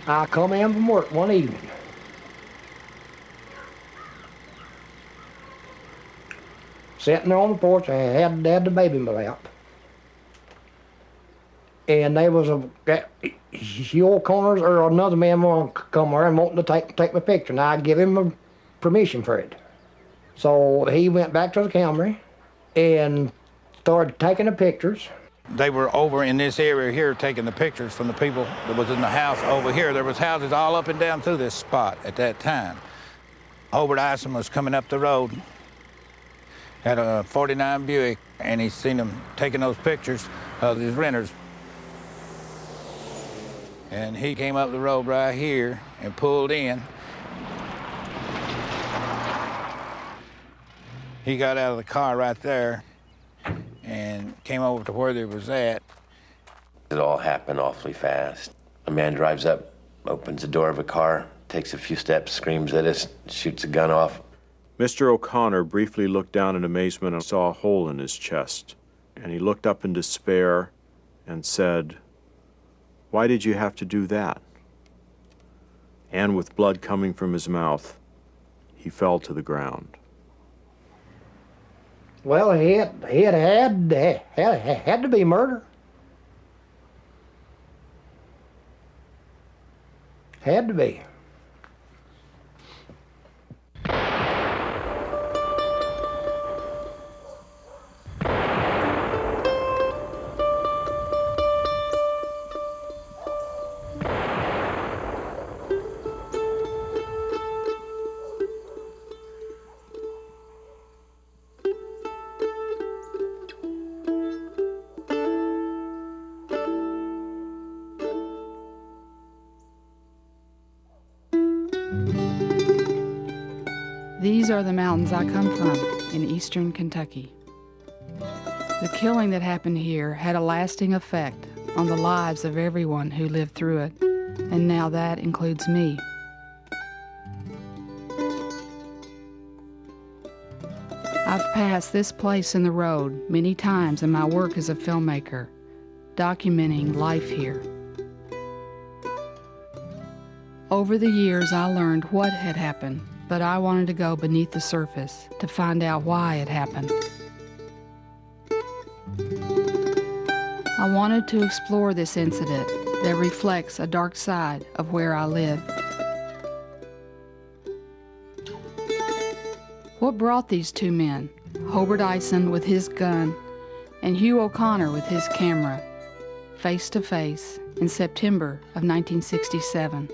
I come in from work one evening. Sitting there on the porch, I had the baby in my lap. And there was Hugh O'Connor or another man wanted to come there and wanting to take my picture, and I give him permission for it. So he went back to the camera and started taking the pictures. They were over in this area here taking the pictures from the people that was in the house over here. There was houses all up and down through this spot at that time. Hobert Ison was coming up the road, had a 49 Buick, and he seen them taking those pictures of his renters. And he came up the road right here and pulled in. He got out of the car right there and came over to where they was at. It all happened awfully fast. A man drives up, opens the door of a car, takes a few steps, screams at us, shoots a gun off. Mr. O'Connor briefly looked down in amazement and saw a hole in his chest. And he looked up in despair and said, "Why did you have to do that?" And with blood coming from his mouth, he fell to the ground. Well, it had to be murder. Had to be. These are the mountains I come from in Eastern Kentucky. The killing that happened here had a lasting effect on the lives of everyone who lived through it, and now that includes me. I've passed this place in the road many times in my work as a filmmaker, documenting life here. Over the years, I learned what had happened, but I wanted to go beneath the surface to find out why it happened. I wanted to explore this incident that reflects a dark side of where I live. What brought these two men, Hobert Ison with his gun and Hugh O'Connor with his camera, face to face in September of 1967?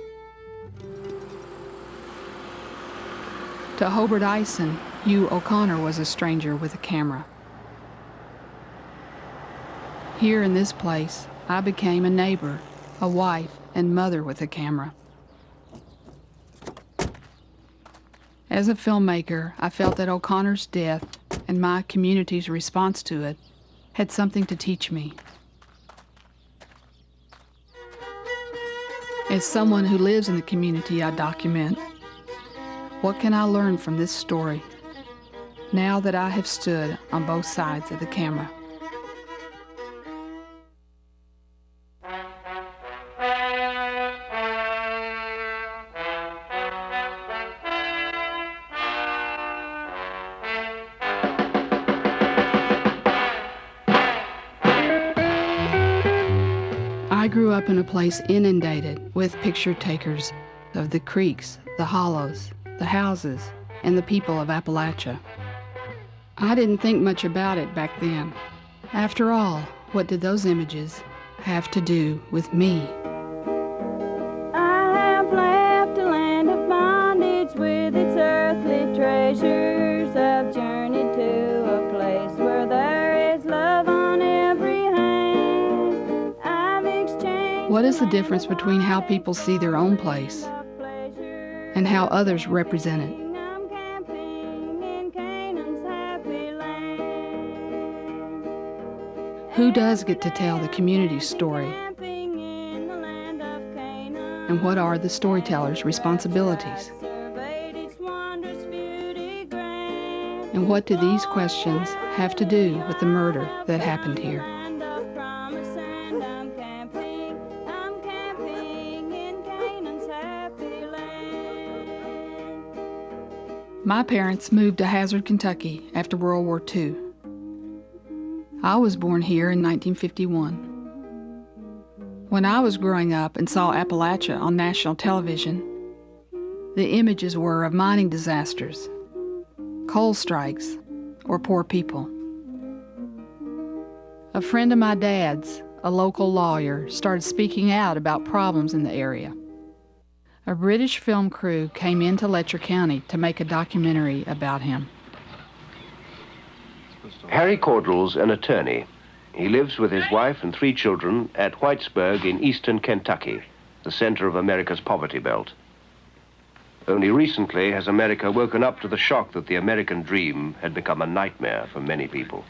To Hobert Ison, Hugh O'Connor was a stranger with a camera. Here in this place, I became a neighbor, a wife, and mother with a camera. As a filmmaker, I felt that O'Connor's death and my community's response to it had something to teach me. As someone who lives in the community I document, what can I learn from this story, now that I have stood on both sides of the camera? I grew up in a place inundated with picture takers of the creeks, the hollows, the houses, and the people of Appalachia. I didn't think much about it back then. After all, what did those images have to do with me? I have left a land of bondage with its earthly treasures. I've journeyed to a place where there is love on every hand. I've exchanged. What is the difference between how people see their own place and how others represent it? I'm camping in Canaan's happy land. Who does get to tell the community's story? Camping in the land of Canaan. And what are the storyteller's responsibilities? Surveyed its wondrous beauty grand. And what do these questions have to do with the murder that happened here? Land of promise, and I'm camping in Canaan's happy land. My parents moved to Hazard, Kentucky after World War II. I was born here in 1951. When I was growing up and saw Appalachia on national television, the images were of mining disasters, coal strikes, or poor people. A friend of my dad's, a local lawyer, started speaking out about problems in the area. A British film crew came into Letcher County to make a documentary about him. Harry Caudle's an attorney. He lives with his wife and 3 children at Whitesburg in eastern Kentucky, the center of America's poverty belt. Only recently has America woken up to the shock that the American dream had become a nightmare for many people.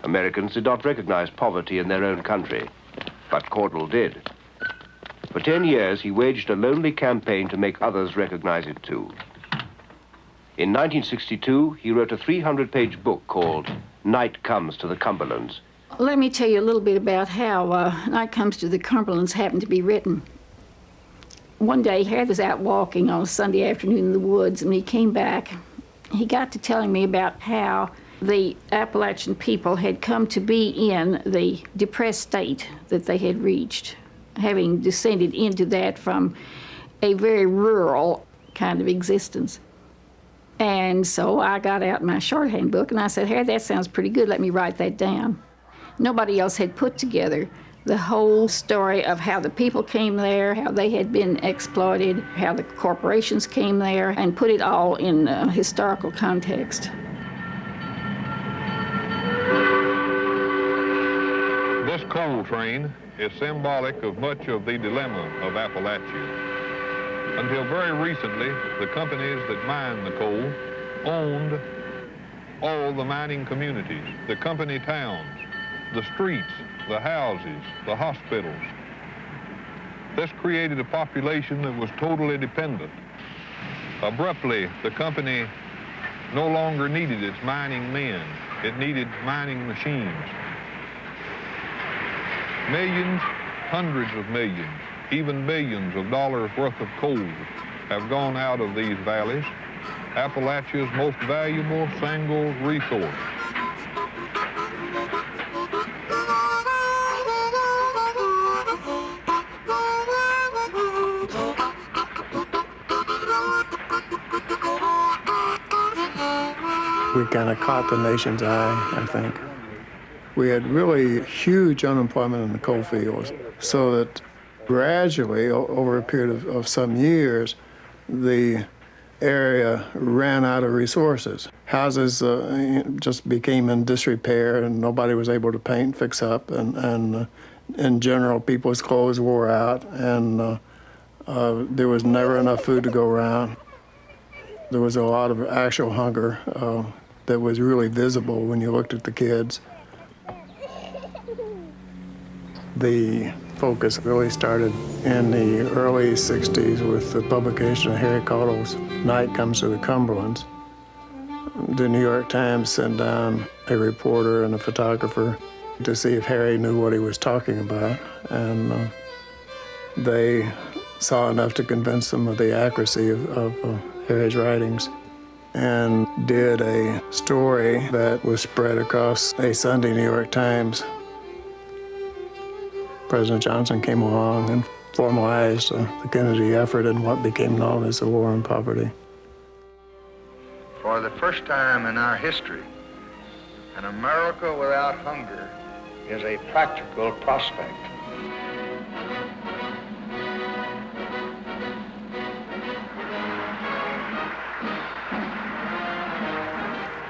Americans did not recognize poverty in their own country, but Caudle did. For 10 years, he waged a lonely campaign to make others recognize it too. In 1962, he wrote a 300-page book called Night Comes to the Cumberlands. Let me tell you a little bit about how Night Comes to the Cumberlands happened to be written. One day, Harry was out walking on a Sunday afternoon in the woods, and when he came back, he got to telling me about how the Appalachian people had come to be in the depressed state that they had reached, having descended into that from a very rural kind of existence. And so I got out my shorthand book and I said, Harry, that sounds pretty good. Let me write that down. Nobody else had put together the whole story of how the people came there, how they had been exploited, how the corporations came there, and put it all in a historical context. This coal train is symbolic of much of the dilemma of Appalachia. Until very recently, the companies that mine the coal owned all the mining communities, the company towns, the streets, the houses, the hospitals. This created a population that was totally dependent. Abruptly, the company no longer needed its mining men. It needed mining machines. Millions, hundreds of millions, even billions of dollars worth of coal have gone out of these valleys, Appalachia's most valuable single resource. We kind of caught the nation's eye, I think. We had really huge unemployment in the coal fields, so that gradually, over a period of some years, the area ran out of resources. Houses just became in disrepair, and nobody was able to paint, fix up, and in general, people's clothes wore out, and there was never enough food to go around. There was a lot of actual hunger that was really visible when you looked at the kids. The focus really started in the early 60s with the publication of Harry Caudle's Night Comes to the Cumberlands. The New York Times sent down a reporter and a photographer to see if Harry knew what he was talking about, and they saw enough to convince them of the accuracy of Harry's writings, and did a story that was spread across a Sunday New York Times. President Johnson came along and formalized the Kennedy effort in what became known as the War on Poverty. For the first time in our history, an America without hunger is a practical prospect.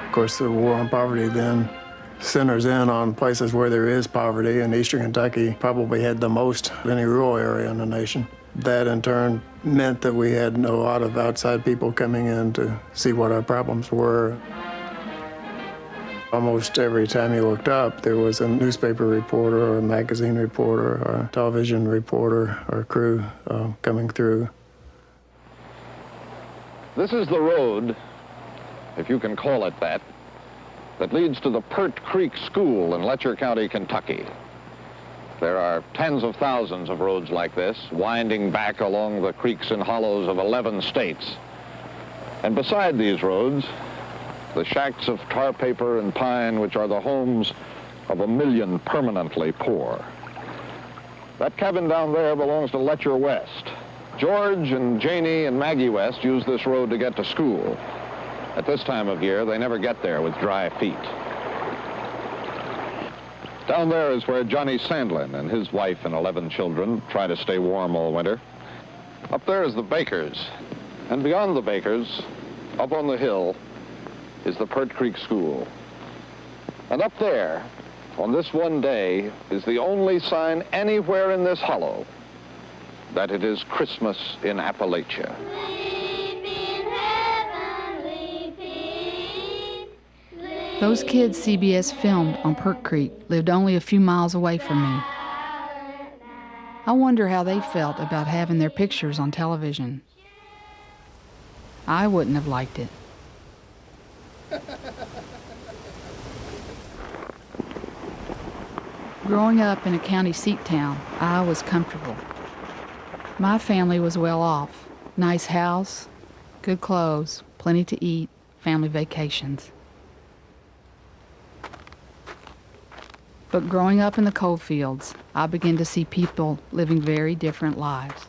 Of course, the War on Poverty then centers in on places where there is poverty, and Eastern Kentucky probably had the most of any rural area in the nation. That in turn meant that we had a lot of outside people coming in to see what our problems were. Almost every time you looked up, there was a newspaper reporter or a magazine reporter or a television reporter or crew coming through. This is the road, if you can call it that leads to the Pert Creek School in Letcher County, Kentucky. There are tens of thousands of roads like this, winding back along the creeks and hollows of 11 states. And beside these roads, the shacks of tar paper and pine, which are the homes of 1 million permanently poor. That cabin down there belongs to Letcher West. George and Janie and Maggie West use this road to get to school. At this time of year, they never get there with dry feet. Down there is where Johnny Sandlin and his wife and 11 children try to stay warm all winter. Up there is the Bakers. And beyond the Bakers, up on the hill, is the Pert Creek School. And up there, on this one day, is the only sign anywhere in this hollow that it is Christmas in Appalachia. Those kids CBS filmed on Pert Creek lived only a few miles away from me. I wonder how they felt about having their pictures on television. I wouldn't have liked it. Growing up in a county seat town, I was comfortable. My family was well off. Nice house, good clothes, plenty to eat, family vacations. But growing up in the coal fields, I began to see people living very different lives.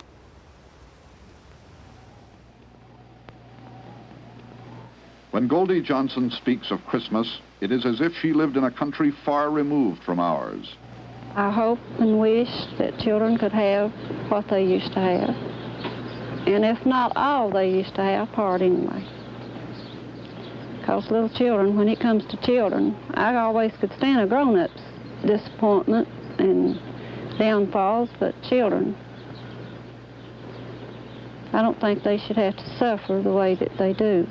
When Goldie Johnson speaks of Christmas, it is as if she lived in a country far removed from ours. I hope and wish that children could have what they used to have. And if not all they used to have, part anyway. Because little children, when it comes to children, I always could stand a grown-up's disappointment and downfalls, but children, I don't think they should have to suffer the way that they do.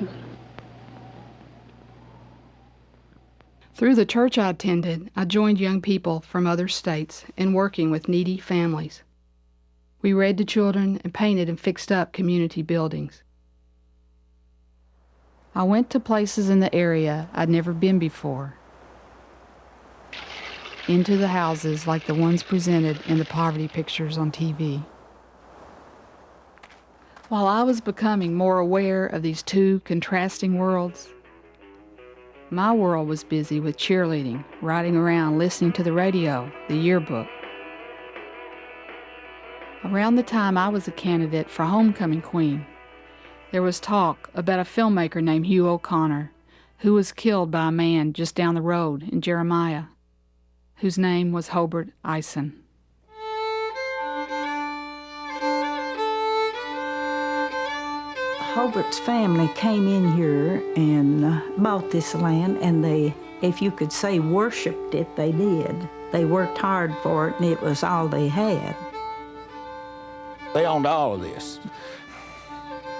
Through the church I attended, I joined young people from other states in working with needy families. We read to children and painted and fixed up community buildings. I went to places in the area I'd never been before. Into the houses like the ones presented in the poverty pictures on TV. While I was becoming more aware of these two contrasting worlds, my world was busy with cheerleading, riding around, listening to the radio, the yearbook. Around the time I was a candidate for homecoming queen, there was talk about a filmmaker named Hugh O'Connor who was killed by a man just down the road in Jeremiah, whose name was Hobert Ison. Hobart's family came in here and bought this land, and they, if you could say worshipped it, they did. They worked hard for it, and it was all they had. They owned all of this.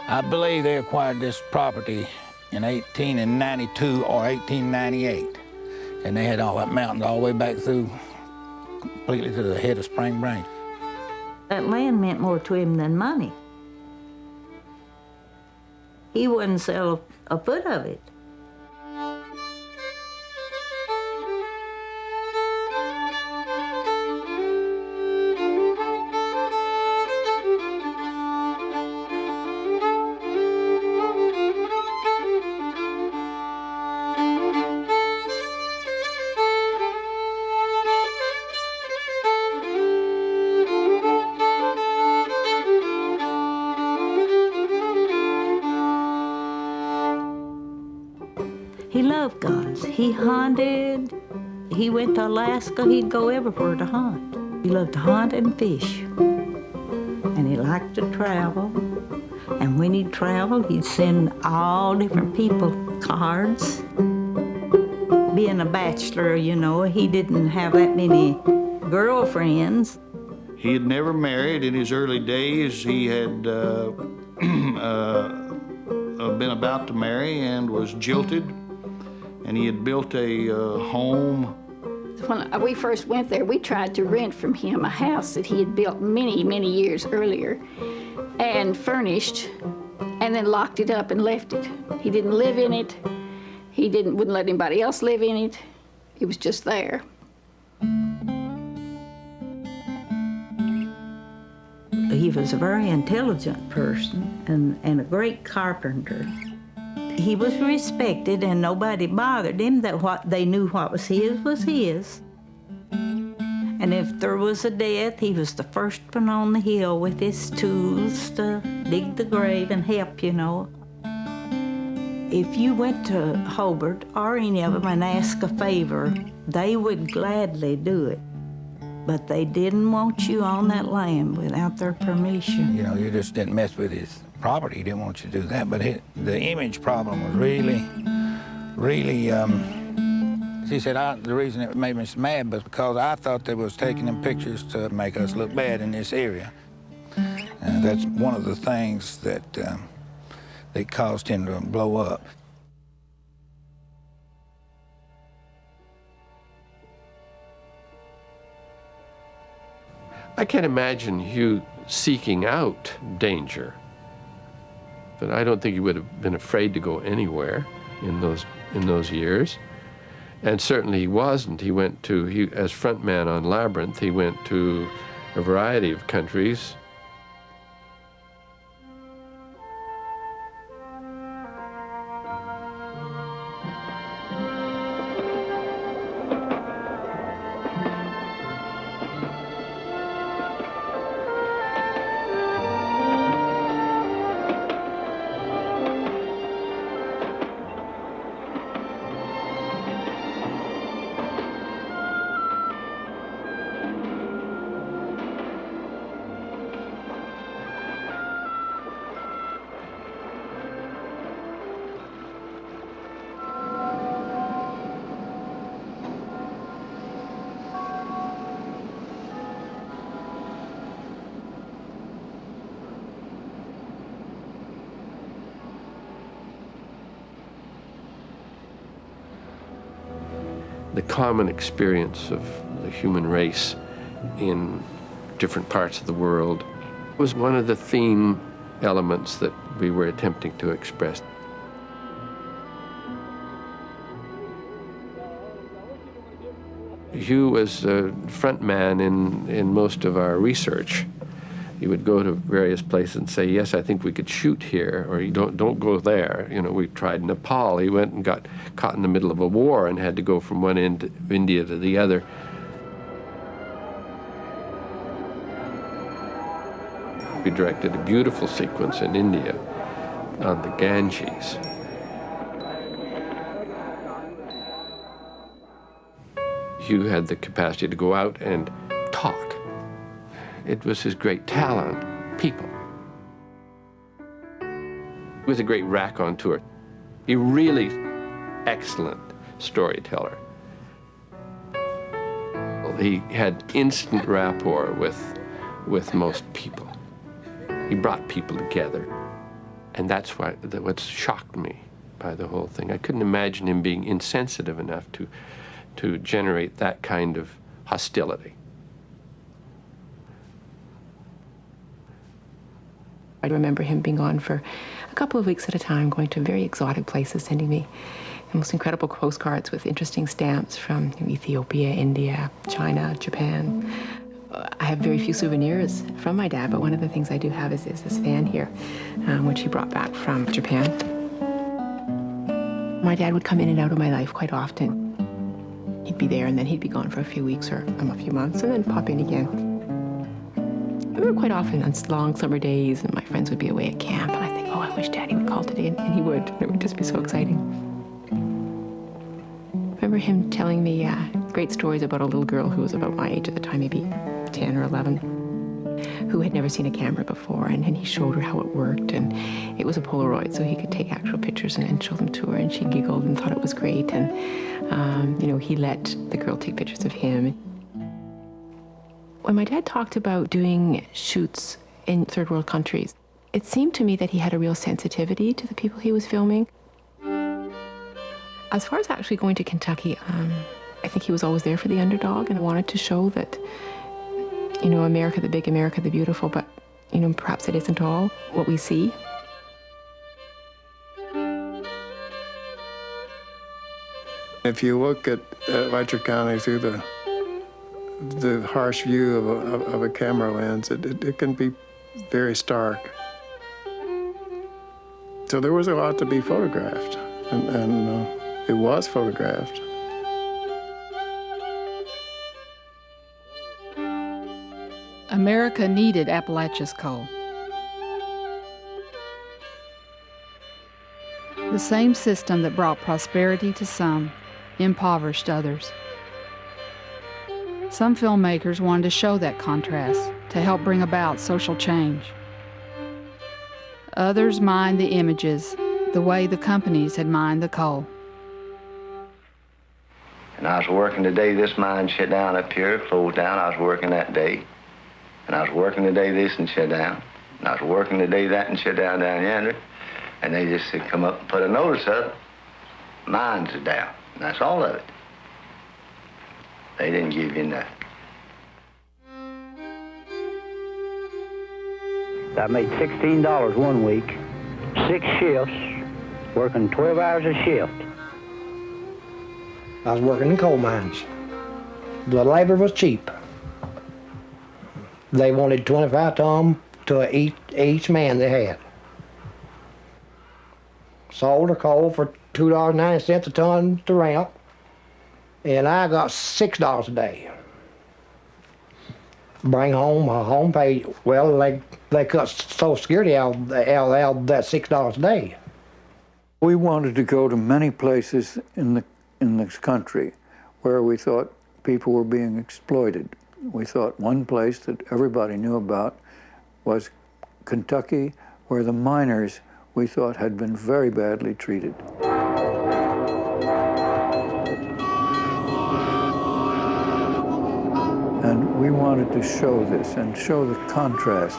I believe they acquired this property in 1892 or 1898. And they had all that mountains all the way back through, completely to the head of Spring Branch. That land meant more to him than money. He wouldn't sell a foot of it. He hunted. He went to Alaska. He'd go everywhere to hunt. He loved to hunt and fish. And he liked to travel. And when he'd travel, he'd send all different people cards. Being a bachelor, you know, he didn't have that many girlfriends. He had never married in his early days. He had been about to marry and was jilted. And he had built a home. When we first went there, we tried to rent from him a house that he had built many, many years earlier and furnished, and then locked it up and left it. He didn't live in it. He wouldn't let anybody else live in it. It was just there. He was a very intelligent person and a great carpenter. He was respected and nobody bothered him, that what they knew what was his. And if there was a death, he was the first one on the hill with his tools to dig the grave and help, you know. If you went to Hobart or any of them and asked a favor, they would gladly do it. But they didn't want you on that land without their permission. You know, you just didn't mess with his property. He didn't want you to do that. But the image problem was really, she said, the reason it made me mad was because I thought they was taking them pictures to make us look bad in this area. And that's one of the things that caused him to blow up. I can't imagine Hugh seeking out danger, but I don't think he would have been afraid to go anywhere in those years. And certainly he wasn't. He as frontman on Labyrinth, he went to a variety of countries. The common experience of the human race in different parts of the world was one of the theme elements that we were attempting to express. Hugh was a front man in most of our research. He would go to various places and say, yes, I think we could shoot here, or don't go there. You know, we tried Nepal. He went and got caught in the middle of a war and had to go from one end of India to the other. We directed a beautiful sequence in India on the Ganges. Hugh had the capacity to go out and talk. It was his great talent, people. He was a great raconteur. A really excellent storyteller. He had instant rapport with most people. He brought people together. And that's what shocked me by the whole thing. I couldn't imagine him being insensitive enough to generate that kind of hostility. I remember him being gone for a couple of weeks at a time, going to very exotic places, sending me the most incredible postcards with interesting stamps from Ethiopia, India, China, Japan. I have very few souvenirs from my dad, but one of the things I do have is this fan here, which he brought back from Japan. My dad would come in and out of my life quite often. He'd be there, and then he'd be gone for a few weeks or a few months, and then pop in again. We were quite often on long summer days, and my friends would be away at camp, and I think, oh, I wish Daddy would call today, and he would. It would just be so exciting. remember him telling me great stories about a little girl who was about my age at the time, maybe 10 or 11, who had never seen a camera before, and he showed her how it worked, and it was a Polaroid, so he could take actual pictures and show them to her, and she giggled and thought it was great, and he let the girl take pictures of him. When my dad talked about doing shoots in third world countries, it seemed to me that he had a real sensitivity to the people he was filming. As far as actually going to Kentucky, I think he was always there for the underdog and wanted to show that, America the big, America the beautiful, but, perhaps it isn't all what we see. If you look at Letcher County through the harsh view of a camera lens, it can be very stark. So there was a lot to be photographed, and it was photographed. America needed Appalachia's coal. The same system that brought prosperity to some impoverished others. Some filmmakers wanted to show that contrast to help bring about social change. Others mined the images the way the companies had mined the coal. And I was working the day this mine shut down up here, closed down. I was working that day. And I was working the day this and shut down. And I was working the day that and shut down yonder. And they just said, come up and put a notice up. Mines are down. And that's all of it. They didn't give you nothing. I made $16 one week, 6 shifts, working 12 hours a shift. I was working in coal mines. The labor was cheap. They wanted 25 ton to each man they had. Sold the coal for $2.90 a ton to ramp, and I got $6 a day. Bring home a home pay. Well, they cut Social Security out that $6 a day. We wanted to go to many places in this country where we thought people were being exploited. We thought one place that everybody knew about was Kentucky, where the miners, we thought, had been very badly treated. And we wanted to show this and show the contrast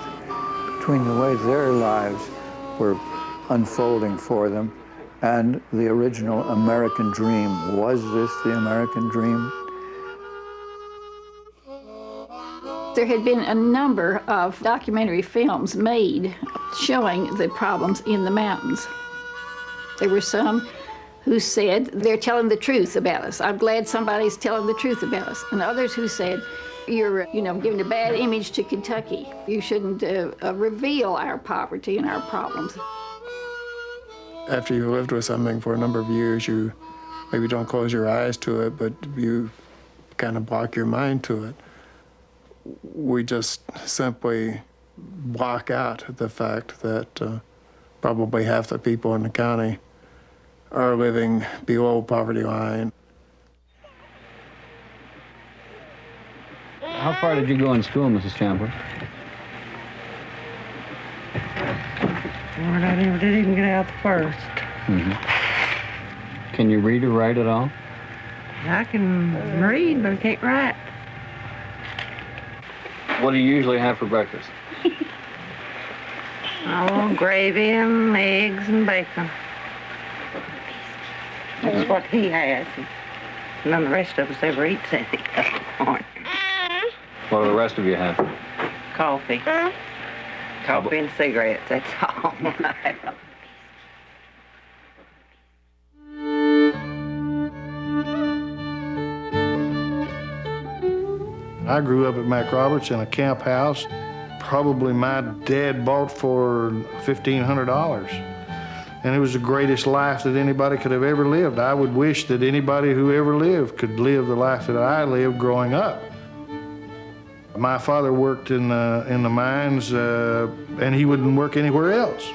between the way their lives were unfolding for them and the original American dream. Was this the American dream? There had been a number of documentary films made showing the problems in the mountains. There were some who said, they're telling the truth about us. I'm glad somebody's telling the truth about us. And others who said, you're, giving a bad image to Kentucky. You shouldn't reveal our poverty and our problems. After you lived with something for a number of years, you maybe don't close your eyes to it, but you kind of block your mind to it. We just simply block out the fact that probably half the people in the county are living below poverty line. How far did you go in school, Mrs. Chandler? Lord, I never did even get out the first. Mm-hmm. Can you read or write at all? I can read, but I can't write. What do you usually have for breakfast? Oh, gravy and eggs and bacon. That's what he has. And none of the rest of us ever eats anything in the morning. What do the rest of you have? Coffee. Coffee and cigarettes, that's all. I grew up at McRoberts in a camp house. Probably my dad bought for $1,500. And it was the greatest life that anybody could have ever lived. I would wish that anybody who ever lived could live the life that I lived growing up. My father worked in the mines, and he wouldn't work anywhere else.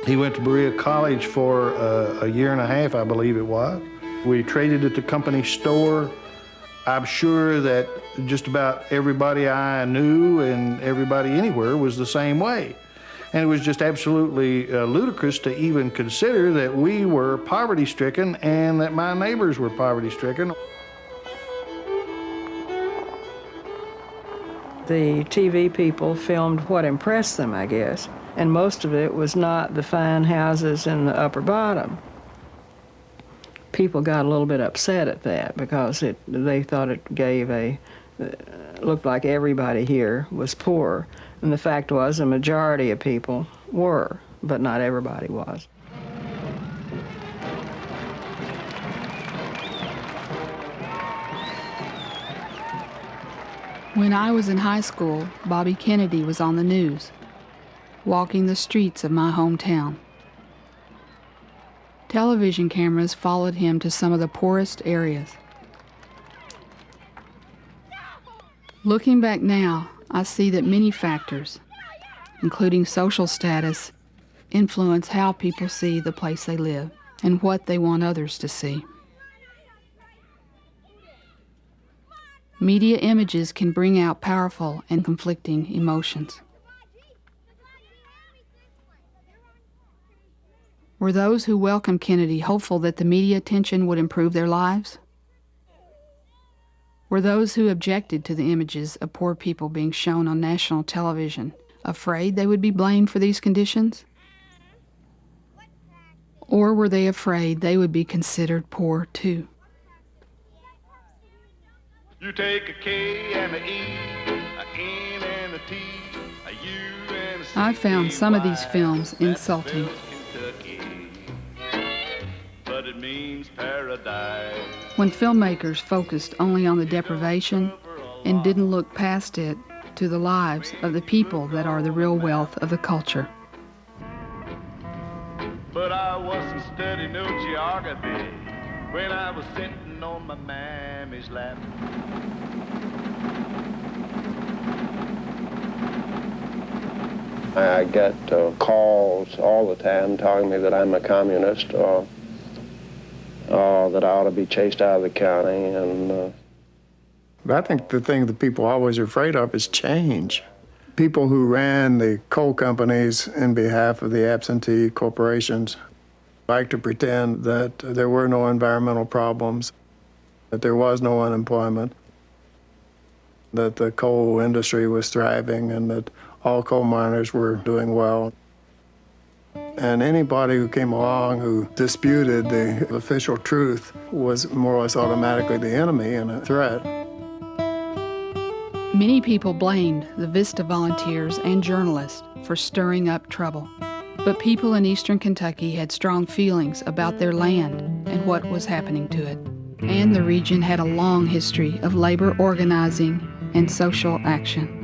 He went to Berea College for a year and a half, I believe it was. We traded at the company store. I'm sure that just about everybody I knew and everybody anywhere was the same way. And it was just absolutely ludicrous to even consider that we were poverty-stricken and that my neighbors were poverty-stricken. The TV people filmed what impressed them, I guess, and most of it was not the fine houses in the upper bottom. People got a little bit upset at that because they thought it gave looked like everybody here was poor. And the fact was a majority of people were, but not everybody was. When I was in high school, Bobby Kennedy was on the news, walking the streets of my hometown. Television cameras followed him to some of the poorest areas. Looking back now, I see that many factors, including social status, influence how people see the place they live and what they want others to see. Media images can bring out powerful and conflicting emotions. Were those who welcomed Kennedy hopeful that the media attention would improve their lives? Were those who objected to the images of poor people being shown on national television afraid they would be blamed for these conditions? Or were they afraid they would be considered poor too? You take a K and a E, a N and a T, a U and a C. I found some of these films insulting. But it means paradise. When filmmakers focused only on the deprivation and didn't look past it to the lives of the people that are the real wealth of the culture. But I wasn't studying no geography when I was sitting on my mammy's lap. I get calls all the time telling me that I'm a communist or that I ought to be chased out of the county. And I think the thing that people are always afraid of is change. People who ran the coal companies in behalf of the absentee corporations like to pretend that there were no environmental problems, that there was no unemployment, that the coal industry was thriving and that all coal miners were doing well. And anybody who came along who disputed the official truth was more or less automatically the enemy and a threat. Many people blamed the VISTA volunteers and journalists for stirring up trouble. But people in Eastern Kentucky had strong feelings about their land and what was happening to it. And the region had a long history of labor organizing and social action.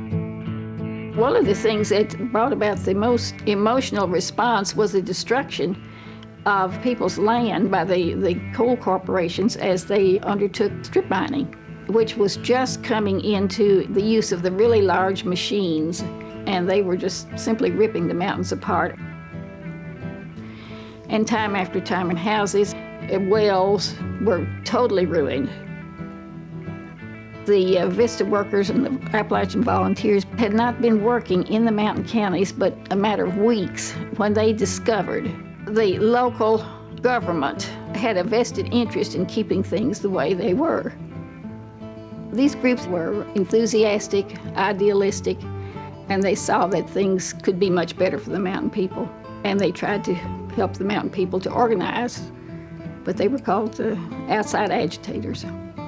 One of the things that brought about the most emotional response was the destruction of people's land by the coal corporations as they undertook strip mining, which was just coming into the use of the really large machines, and they were just simply ripping the mountains apart. And time after time, in houses, wells were totally ruined. The VISTA workers and the Appalachian volunteers had not been working in the mountain counties but a matter of weeks when they discovered the local government had a vested interest in keeping things the way they were. These groups were enthusiastic, idealistic, and they saw that things could be much better for the mountain people. And they tried to help the mountain people to organize, but they were called outside agitators.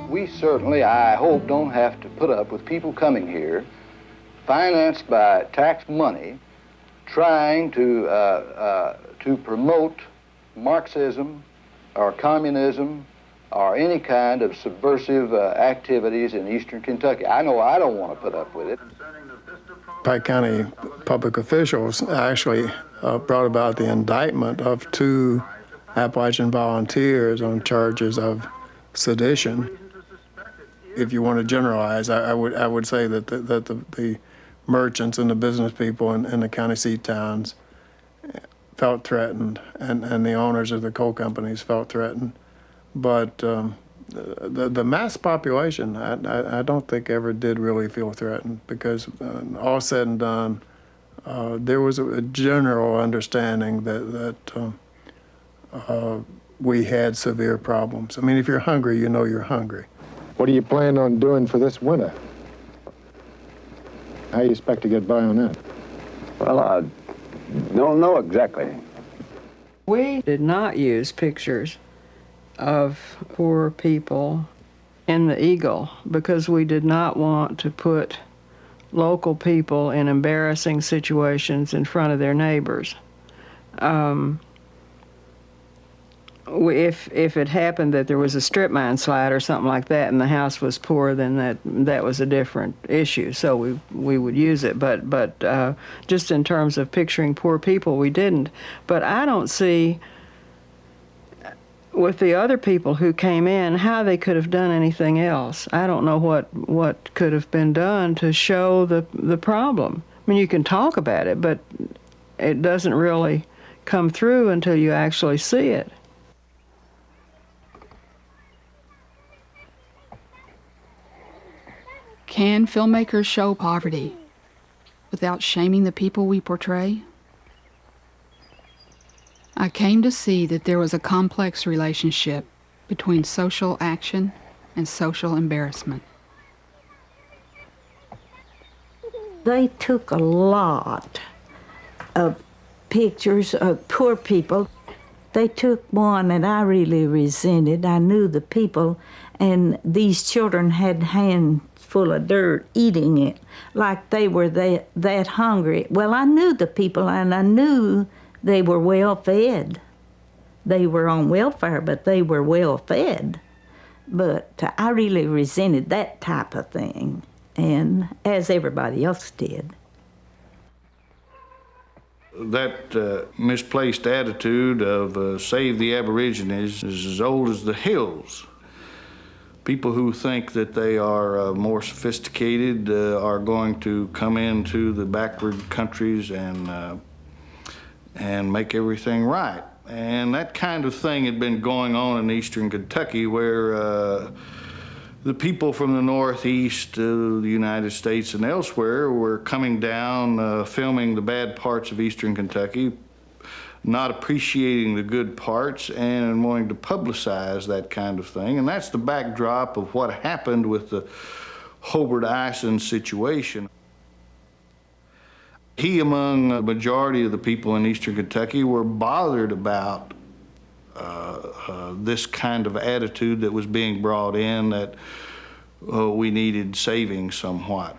We certainly, I hope, don't have to put up with people coming here, financed by tax money, trying to promote Marxism or communism or any kind of subversive activities in Eastern Kentucky. I know I don't want to put up with it. Pike County public officials actually brought about the indictment of 2 Appalachian volunteers on charges of sedition. If you want to generalize, I would say that the merchants and the business people in the county seat towns felt threatened, and the owners of the coal companies felt threatened But the mass population, I don't think ever did really feel threatened, because all said and done, there was a general understanding that we had severe problems. I mean, if you're hungry, you know you're hungry. What do you plan on doing for this winter? How do you expect to get by on that? Well, I don't know exactly. We did not use pictures of poor people in the Eagle because we did not want to put local people in embarrassing situations in front of their neighbors. If it happened that there was a strip mine slide or something like that and the house was poor, then that was a different issue. So we would use it, but just in terms of picturing poor people, we didn't. But I don't see, with the other people who came in, how they could have done anything else. I don't know what could have been done to show the problem. I mean, you can talk about it, but it doesn't really come through until you actually see it. Can filmmakers show poverty without shaming the people we portray? I came to see that there was a complex relationship between social action and social embarrassment. They took a lot of pictures of poor people. They took one that I really resented. I knew the people, and these children had hands full of dirt eating it like they were that hungry. Well, I knew the people, and I knew they were well fed. They were on welfare, but they were well fed. But I really resented that type of thing, and as everybody else did. That misplaced attitude of save the Aborigines is as old as the hills. People who think that they are more sophisticated are going to come into the backward countries and make everything right. And that kind of thing had been going on in Eastern Kentucky, where the people from the Northeast of the United States and elsewhere were coming down, filming the bad parts of Eastern Kentucky, not appreciating the good parts and wanting to publicize that kind of thing. And that's the backdrop of what happened with the Hobert Ison situation. He, among the majority of the people in Eastern Kentucky, were bothered about this kind of attitude that was being brought in, that we needed saving somewhat.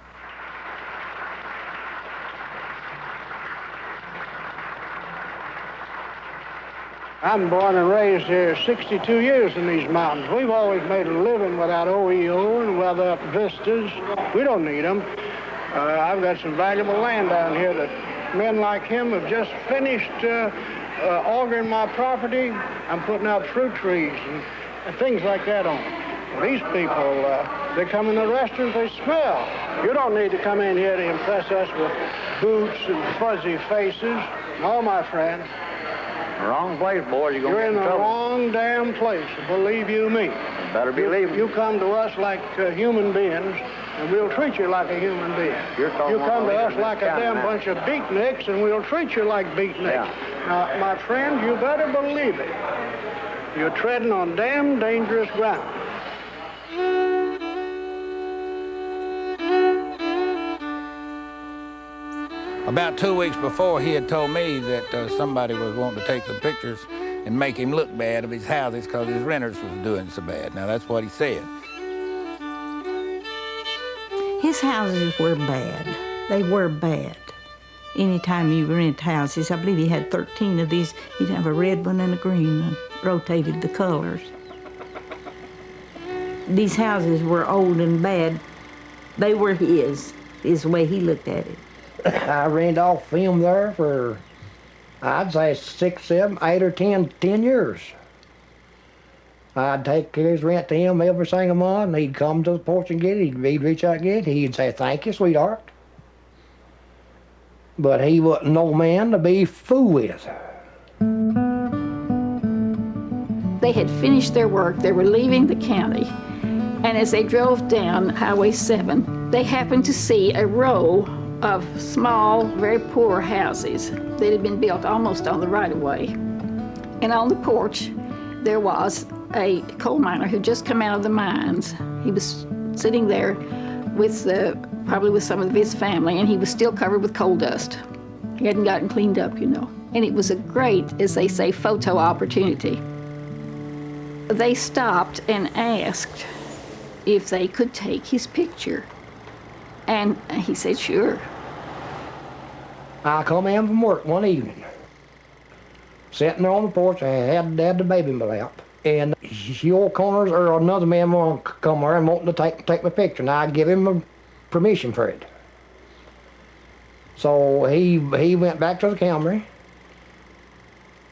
I'm born and raised here 62 years in these mountains. We've always made a living without OEO and without vistas. We don't need them. I've got some valuable land down here that men like him have just finished augering my property. I'm putting out fruit trees and things like that on them. Well, these people, they come in the restaurant, they smell. You don't need to come in here to impress us with boots and fuzzy faces. No, my friend. Wrong place, boy. You're in the wrong damn place, believe you me. Better believe you come to us like human beings, and we'll treat you like a human being. You come to us like a damn bunch of beatniks, and we'll treat you like beatniks. Yeah. Now, my friend, you better believe it. You're treading on damn dangerous ground. About 2 weeks before, he had told me that somebody was wanting to take some pictures and make him look bad of his houses because his renters was doing so bad. Now, that's what he said. His houses were bad. They were bad. Anytime you rent houses, I believe he had 13 of these. He'd have a red one and a green one, rotated the colors. These houses were old and bad. They were his, is the way he looked at it. I rented off film there for, I'd say 6, 7, 8 or 10 years. I'd take his rent to him every single month, and he'd come to the porch and get it. He'd reach out and get it. He'd say, "Thank you, sweetheart." But he wasn't no man to be fooled with. They they had finished their work, they were leaving the county, and as they drove down Highway 7, they happened to see a row of small, very poor houses that had been built almost on the right-of-way. And on the porch, there was a coal miner who'd just come out of the mines. He was sitting there with probably with some of his family, and he was still covered with coal dust. He hadn't gotten cleaned up, you know. And it was a great, as they say, photo opportunity. They stopped and asked if they could take his picture. And he said, sure. I come in from work one evening, sitting there on the porch, I had the baby in my lap. And Hugh O'Connor or another man wanted to come there and wanted to take my picture, and I give him permission for it. So he went back to the Camry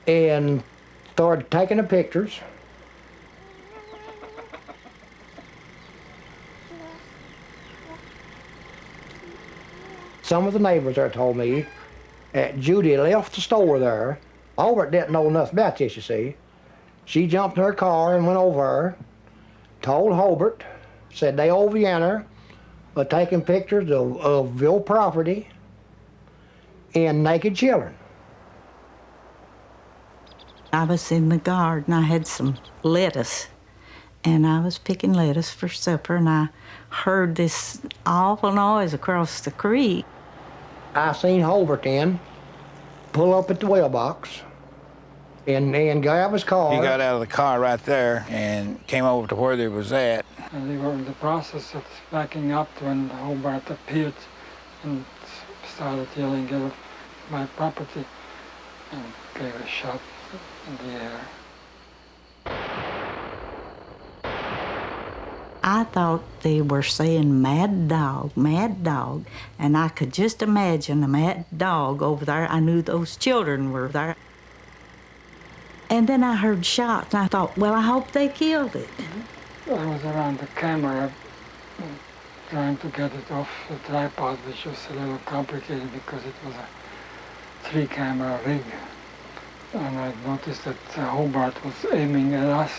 and started taking the pictures. Some of the neighbors there told me that Judy left the store there. Hobart didn't know enough about this, you see. She jumped in her car and went over, told Hobart, said they over yonder are taking pictures of real property and naked children. I was in the garden, I had some lettuce, and I was picking lettuce for supper, and I heard this awful noise across the creek. I seen Hobart then pull up at the well box and grab his car. He got out of the car right there and came over to where they was at. And they were in the process of backing up when Hobart appeared and started yelling, "Get off my property," and gave a shot in the air. I thought they were saying mad dog, and I could just imagine a mad dog over there. I knew those children were there. And then I heard shots, and I thought, well, I hope they killed it. I was around the camera trying to get it off the tripod, which was a little complicated because it was a 3-camera rig. And I noticed that Hobart was aiming at us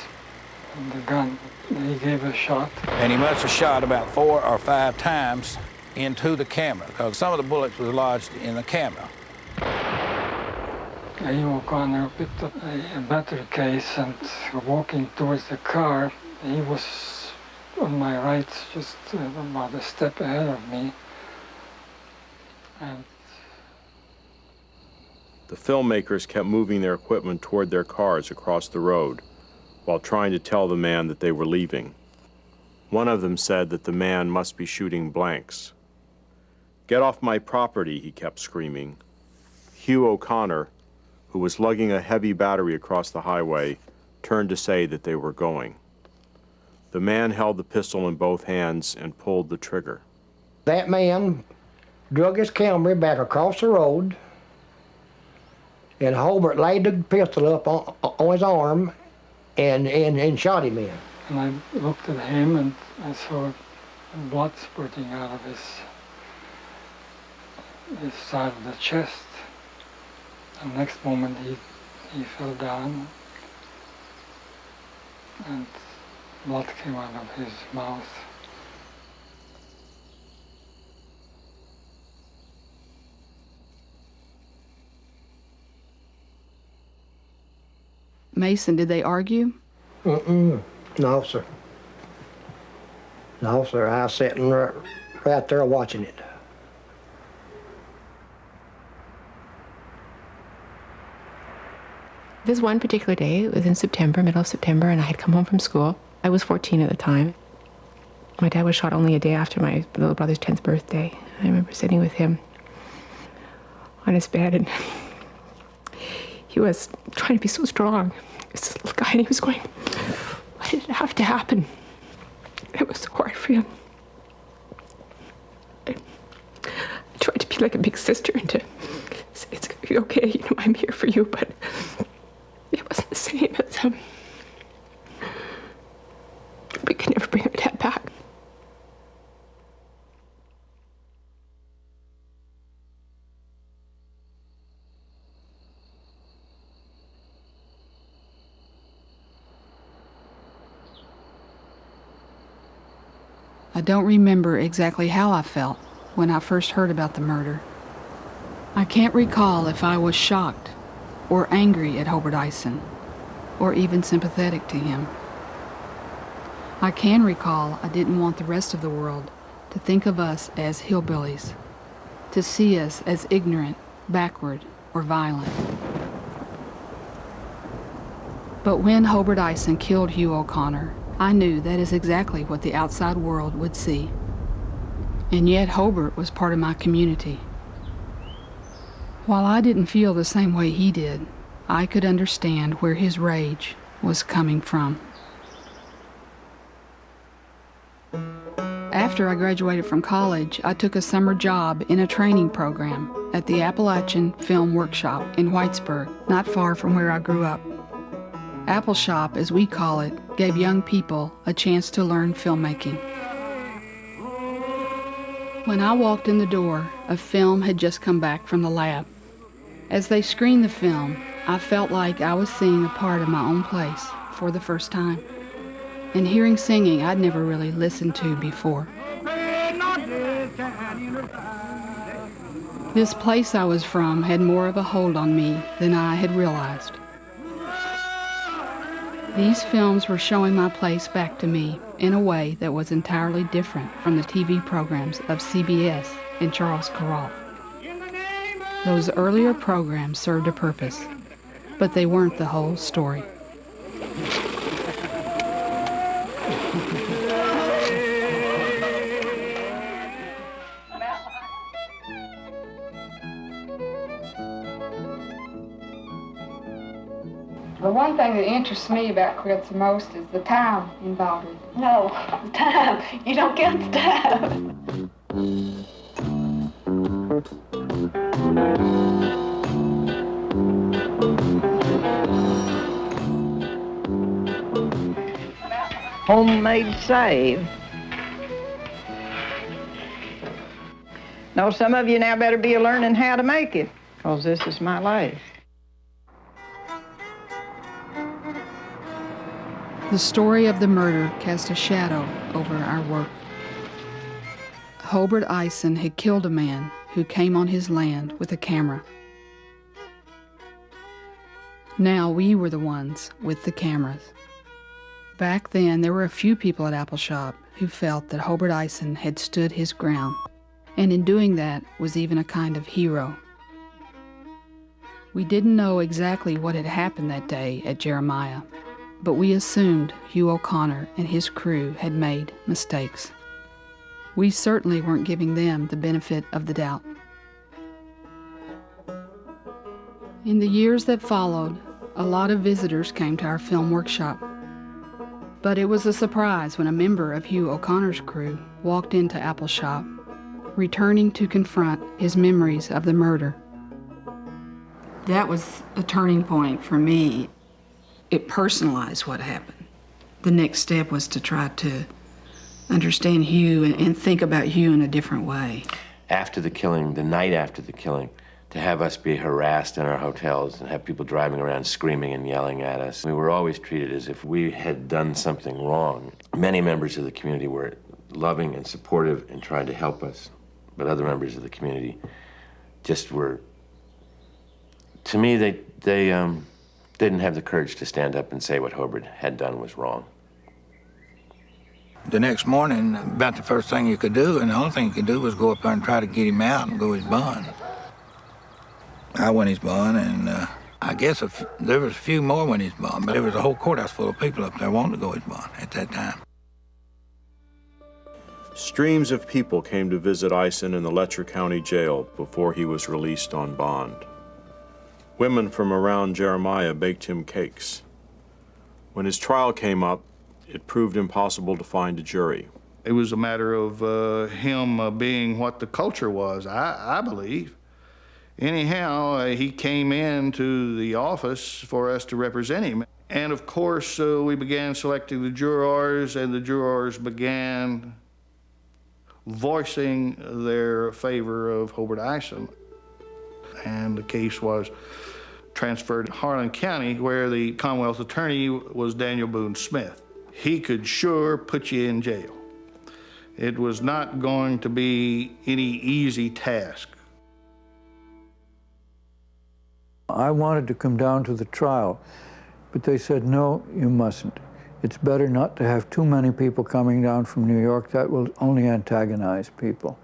with the gun. He gave a shot. And he must have shot about 4 or 5 times into the camera, because some of the bullets were lodged in the camera. Hugh O'Connor picked up a battery case and walking towards the car. He was on my right, just about a step ahead of me. And the filmmakers kept moving their equipment toward their cars across the road while trying to tell the man that they were leaving. One of them said that the man must be shooting blanks. "Get off my property," he kept screaming. Hugh O'Connor, who was lugging a heavy battery across the highway, turned to say that they were going. The man held the pistol in both hands and pulled the trigger. That man drug his Camry back across the road, and Hobart laid the pistol up on his arm and shot him in. And I looked at him and I saw blood spurting out of his side of the chest. And next moment he fell down and blood came out of his mouth. Mason, did they argue? No, sir. No, sir. I was sitting right there watching it. This one particular day, it was in September, middle of September, and I had come home from school. I was 14 at the time. My dad was shot only a day after my little brother's 10th birthday. I remember sitting with him on his bed, and he was trying to be so strong. He was this little guy, and he was going, "Why did it have to happen?" It was so hard for him. I tried to be like a big sister and to say, "It's gonna be okay, you know, I'm here for you," but it wasn't the same as we could never bring our dad back. I don't remember exactly how I felt when I first heard about the murder. I can't recall if I was shocked or angry at Hobert Ison, or even sympathetic to him. I can recall I didn't want the rest of the world to think of us as hillbillies, to see us as ignorant, backward, or violent. But when Hobert Ison killed Hugh O'Connor, I knew that is exactly what the outside world would see. And yet Hobert was part of my community. While I didn't feel the same way he did, I could understand where his rage was coming from. After I graduated from college, I took a summer job in a training program at the Appalachian Film Workshop in Whitesburg, not far from where I grew up. Apple Shop, as we call it, gave young people a chance to learn filmmaking. When I walked in the door, a film had just come back from the lab. As they screened the film, I felt like I was seeing a part of my own place for the first time, and hearing singing I'd never really listened to before. This place I was from had more of a hold on me than I had realized. These films were showing my place back to me in a way that was entirely different from the TV programs of CBS and Charles Kuralt. Those earlier programs served a purpose, but they weren't the whole story. The one thing that interests me about quilts the most is the time involved. No, the time. You don't get the time. Homemade save. Now, some of you now better be learning how to make it, because this is my life. The story of the murder cast a shadow over our work. Hobert Ison had killed a man who came on his land with a camera. Now we were the ones with the cameras. Back then, there were a few people at Apple Shop who felt that Hobert Ison had stood his ground, and in doing that was even a kind of hero. We didn't know exactly what had happened that day at Jeremiah, but we assumed Hugh O'Connor and his crew had made mistakes. We certainly weren't giving them the benefit of the doubt. In the years that followed, a lot of visitors came to our film workshop. But it was a surprise when a member of Hugh O'Connor's crew walked into Apple Shop, returning to confront his memories of the murder. That was a turning point for me. It personalized what happened. The next step was to try to understand Hugh and think about Hugh in a different way. After the killing, the night after the killing, to have us be harassed in our hotels and have people driving around screaming and yelling at us, we were always treated as if we had done something wrong. Many members of the community were loving and supportive and tried to help us, but other members of the community just were, to me, they didn't have the courage to stand up and say what Hobert had done was wrong. The next morning, about the first thing you could do, and the only thing you could do was go up there and try to get him out and go his bond. I went his bond, and I guess there was a few more went his bond, but there was a whole courthouse full of people up there wanting to go his bond at that time. Streams of people came to visit Ison in the Letcher County Jail before he was released on bond. Women from around Jeremiah baked him cakes. When his trial came up, it proved impossible to find a jury. It was a matter of him being what the culture was, I believe. Anyhow, he came into the office for us to represent him. And of course, we began selecting the jurors, and the jurors began voicing their favor of Hobert Ison. And the case was transferred to Harlan County, where the Commonwealth attorney was Daniel Boone Smith. He could sure put you in jail. It was not going to be any easy task. I wanted to come down to the trial, but they said, no, you mustn't. It's better not to have too many people coming down from New York. That will only antagonize people.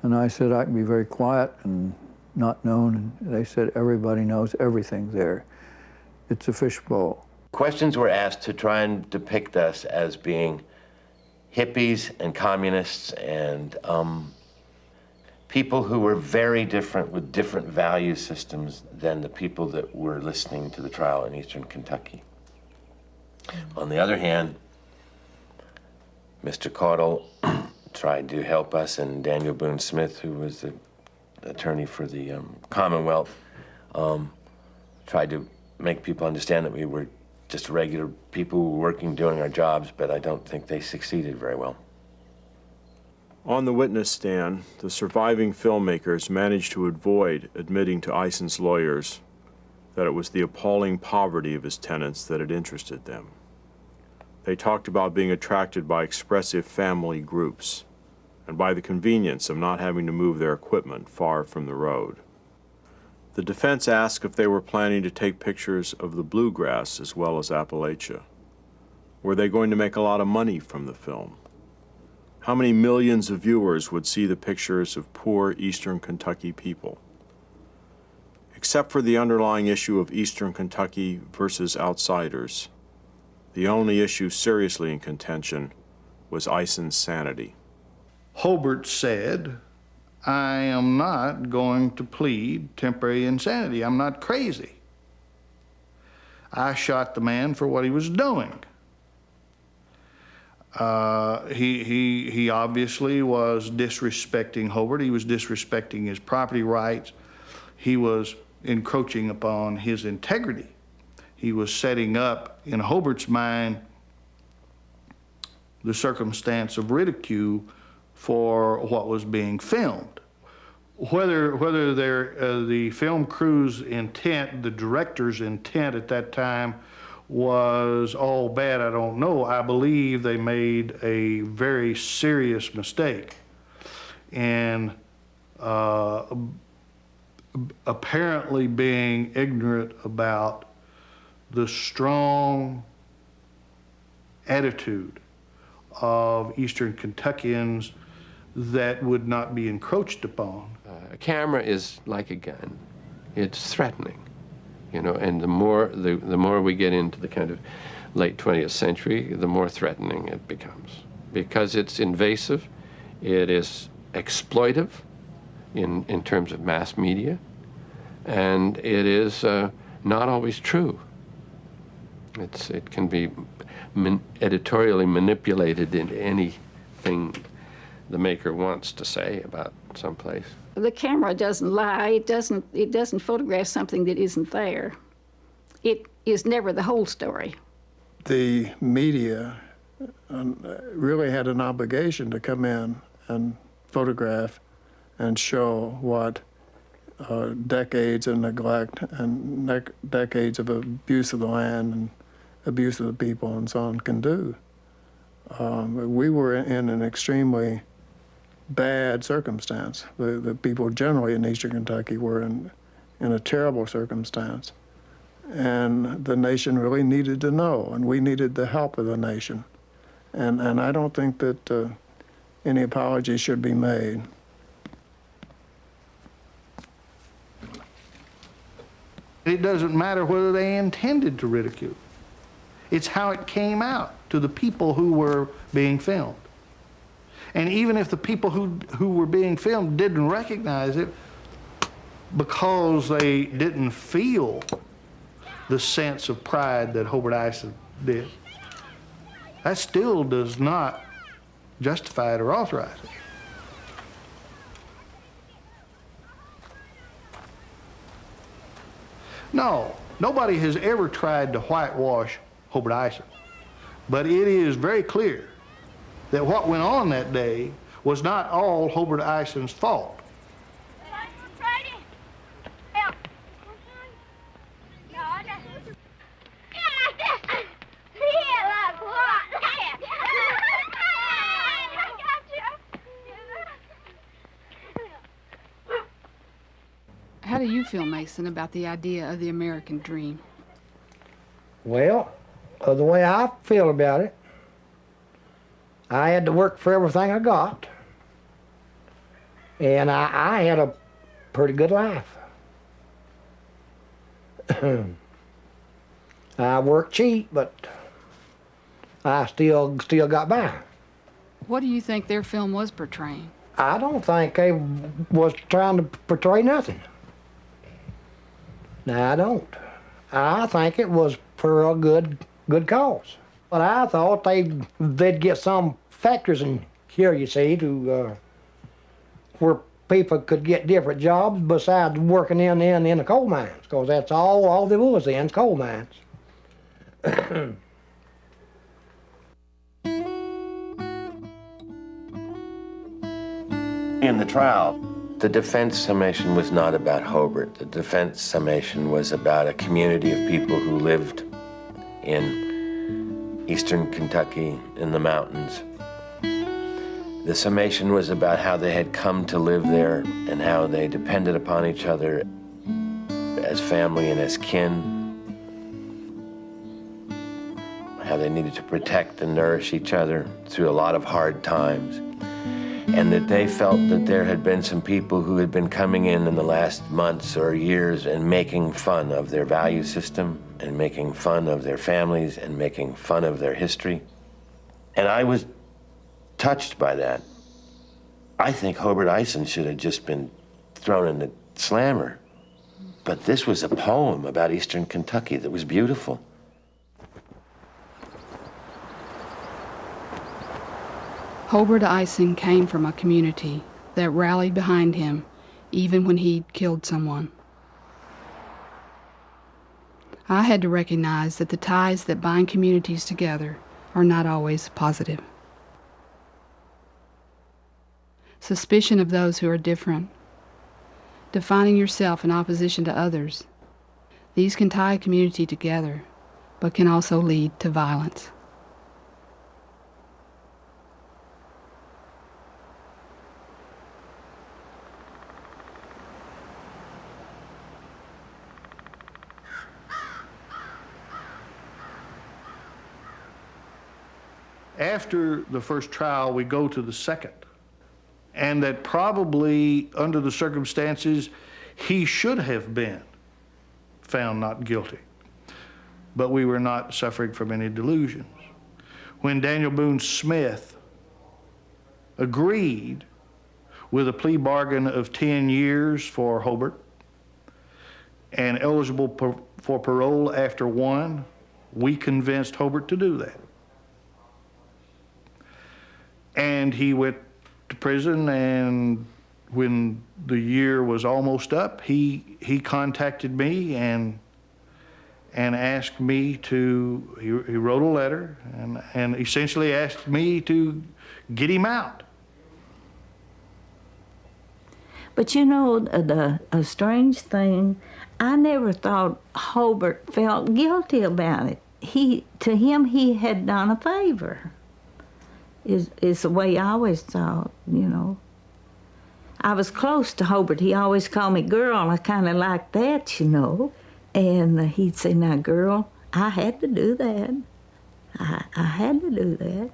And I said, I can be very quiet and not known. And they said, everybody knows everything there. It's a fishbowl. Questions were asked to try and depict us as being hippies and communists and people who were very different with different value systems than the people that were listening to the trial in Eastern Kentucky. On the other hand, Mr. Caudle tried to help us, and Daniel Boone Smith, who was the attorney for the Commonwealth, tried to make people understand that we were just regular people who were working, doing our jobs, but I don't think they succeeded very well. On the witness stand, the surviving filmmakers managed to avoid admitting to Ison's lawyers that it was the appalling poverty of his tenants that had interested them. They talked about being attracted by expressive family groups and by the convenience of not having to move their equipment far from the road. The defense asked if they were planning to take pictures of the bluegrass as well as Appalachia. Were they going to make a lot of money from the film? How many millions of viewers would see the pictures of poor Eastern Kentucky people? Except for the underlying issue of Eastern Kentucky versus outsiders, the only issue seriously in contention was Ison's sanity. Hobert said, I am not going to plead temporary insanity. I'm not crazy. I shot the man for what he was doing. He obviously was disrespecting Hobert. He was disrespecting his property rights. He was encroaching upon his integrity. He was setting up, in Hobert's mind, the circumstance of ridicule for what was being filmed. Whether the film crew's intent, the director's intent at that time, was all bad, I don't know. I believe they made a very serious mistake. And apparently being ignorant about the strong attitude of Eastern Kentuckians that would not be encroached upon. A camera is like a gun. It's threatening, you know, and the more we get into the kind of late 20th century, the more threatening it becomes. Because it's invasive, it is exploitive in terms of mass media, and it is not always true. It can be editorially manipulated into anything the maker wants to say about someplace. The camera doesn't lie. It doesn't photograph something that isn't there. It is never the whole story. The media really had an obligation to come in and photograph and show what decades of neglect and decades of abuse of the land and abuse of the people and so on can do. We were in an extremely bad circumstance. The people generally in Eastern Kentucky were in a terrible circumstance. And the nation really needed to know, and we needed the help of the nation. And I don't think that any apology should be made. It doesn't matter whether they intended to ridicule. It's how it came out to the people who were being filmed. And even if the people who were being filmed didn't recognize it because they didn't feel the sense of pride that Hobert Ison did, that still does not justify it or authorize it. No, nobody has ever tried to whitewash Hobert Ison, but it is very clear that what went on that day was not all Hobert Ison's fault. How do you feel, Mason, about the idea of the American dream? Well, the way I feel about it, I had to work for everything I got. And I had a pretty good life. I worked cheap, but I still got by. What do you think their film was portraying? I don't think they was trying to portray nothing. No, I don't. I think it was for a good cause. But I thought they'd get some factors in here, you see, to where people could get different jobs besides working in the coal mines, because that's all there was in coal mines. In the trial, the defense summation was not about Hobart. The defense summation was about a community of people who lived in Eastern Kentucky in the mountains. The summation was about how they had come to live there and how they depended upon each other as family and as kin, how they needed to protect and nourish each other through a lot of hard times, and that they felt that there had been some people who had been coming in the last months or years and making fun of their value system and making fun of their families and making fun of their history. And I was touched by that. I think Hobert Ison should have just been thrown in the slammer. But this was a poem about Eastern Kentucky that was beautiful. Hobert Ison came from a community that rallied behind him even when he'd killed someone. I had to recognize that the ties that bind communities together are not always positive. Suspicion of those who are different, defining yourself in opposition to others, these can tie a community together, but can also lead to violence. After the first trial, we go to the second. And that probably, under the circumstances, he should have been found not guilty. But we were not suffering from any delusions. When Daniel Boone Smith agreed with a plea bargain of 10 years for Hobart and eligible for parole after 1, we convinced Hobart to do that. And he went to prison, and when the year was almost up, he contacted me and asked me to, he wrote a letter and essentially asked me to get him out. But you know, a strange thing, I never thought Hobart felt guilty about it. To him, he had done a favor. Is the way I always thought, you know. I was close to Hobart. He always called me girl. I kind of liked that, you know. And he'd say, now, girl, I had to do that. I had to do that.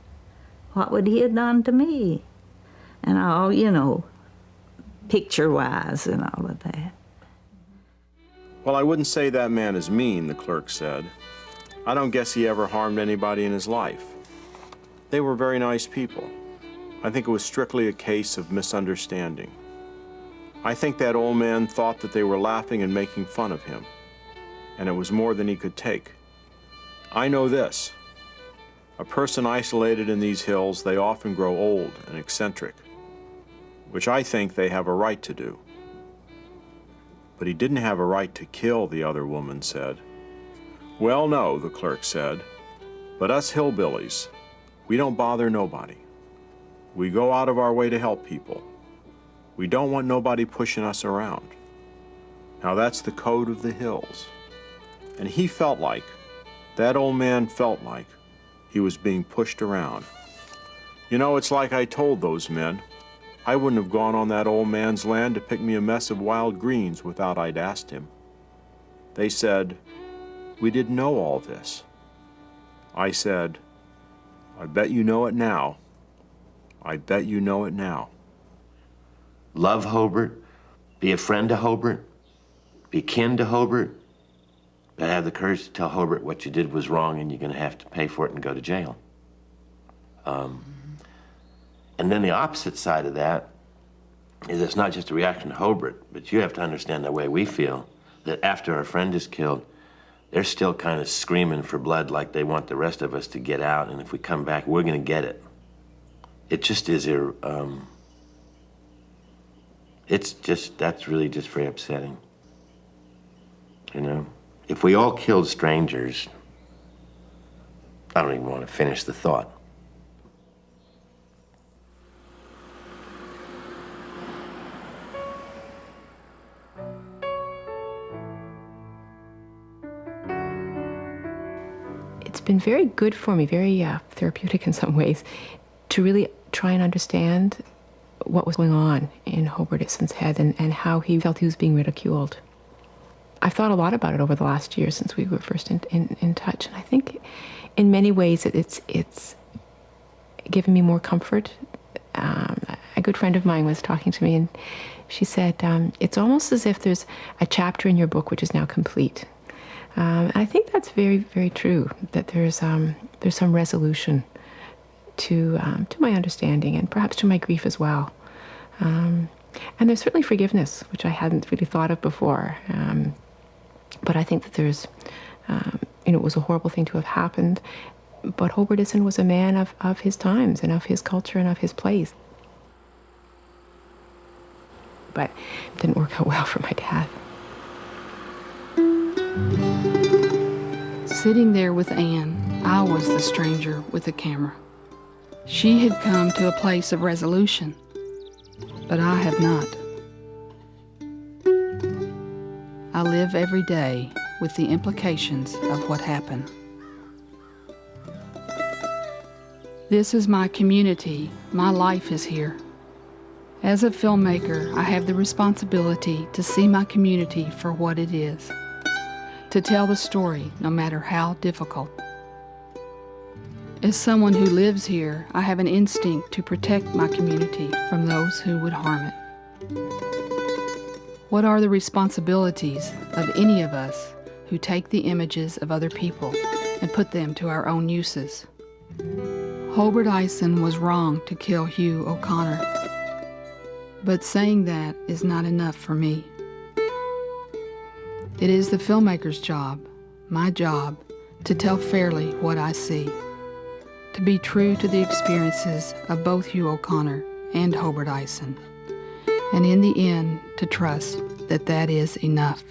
What would he have done to me? And all, you know, picture-wise and all of that. Well, I wouldn't say that man is mean, the clerk said. I don't guess he ever harmed anybody in his life. They were very nice people. I think it was strictly a case of misunderstanding. I think that old man thought that they were laughing and making fun of him, and it was more than he could take. I know this. A person isolated in these hills, they often grow old and eccentric, which I think they have a right to do. But he didn't have a right to kill, the other woman said. Well, no, the clerk said, but us hillbillies, we don't bother nobody. We go out of our way to help people. We don't want nobody pushing us around. Now that's the code of the hills. And he felt like, that old man felt like, he was being pushed around. You know, it's like I told those men, I wouldn't have gone on that old man's land to pick me a mess of wild greens without I'd asked him. They said, "We didn't know all this." I said, "I bet you know it now. I bet you know it now." Love Hobert, be a friend to Hobert, be kin to Hobert, but have the courage to tell Hobert what you did was wrong and you're going to have to pay for it and go to jail. And then the opposite side of that is it's not just a reaction to Hobert, but you have to understand the way we feel, that after our friend is killed, they're still kind of screaming for blood like they want the rest of us to get out, and if we come back, we're going to get it. It just is, that's really just very upsetting. You know? If we all killed strangers, I don't even want to finish the thought. It's been very good for me, very therapeutic in some ways, to really try and understand what was going on in Hobert Ison's head and how he felt he was being ridiculed. I've thought a lot about it over the last year since we were first in touch, and I think in many ways it's given me more comfort. A good friend of mine was talking to me, and she said, it's almost as if there's a chapter in your book which is now complete. And I think that's very, very true, that there's some resolution to my understanding and perhaps to my grief as well. And there's certainly forgiveness, which I hadn't really thought of before. But I think that there's, it was a horrible thing to have happened, but Hobert Ison was a man of his times and of his culture and of his place. But it didn't work out well for my dad. Sitting there with Anne, I was the stranger with the camera. She had come to a place of resolution, but I have not. I live every day with the implications of what happened. This is my community. My life is here. As a filmmaker, I have the responsibility to see my community for what it is, to tell the story no matter how difficult. As someone who lives here, I have an instinct to protect my community from those who would harm it. What are the responsibilities of any of us who take the images of other people and put them to our own uses? Hobert Ison was wrong to kill Hugh O'Connor, but saying that is not enough for me. It is the filmmaker's job, my job, to tell fairly what I see, to be true to the experiences of both Hugh O'Connor and Hobert Ison, and in the end, to trust that that is enough.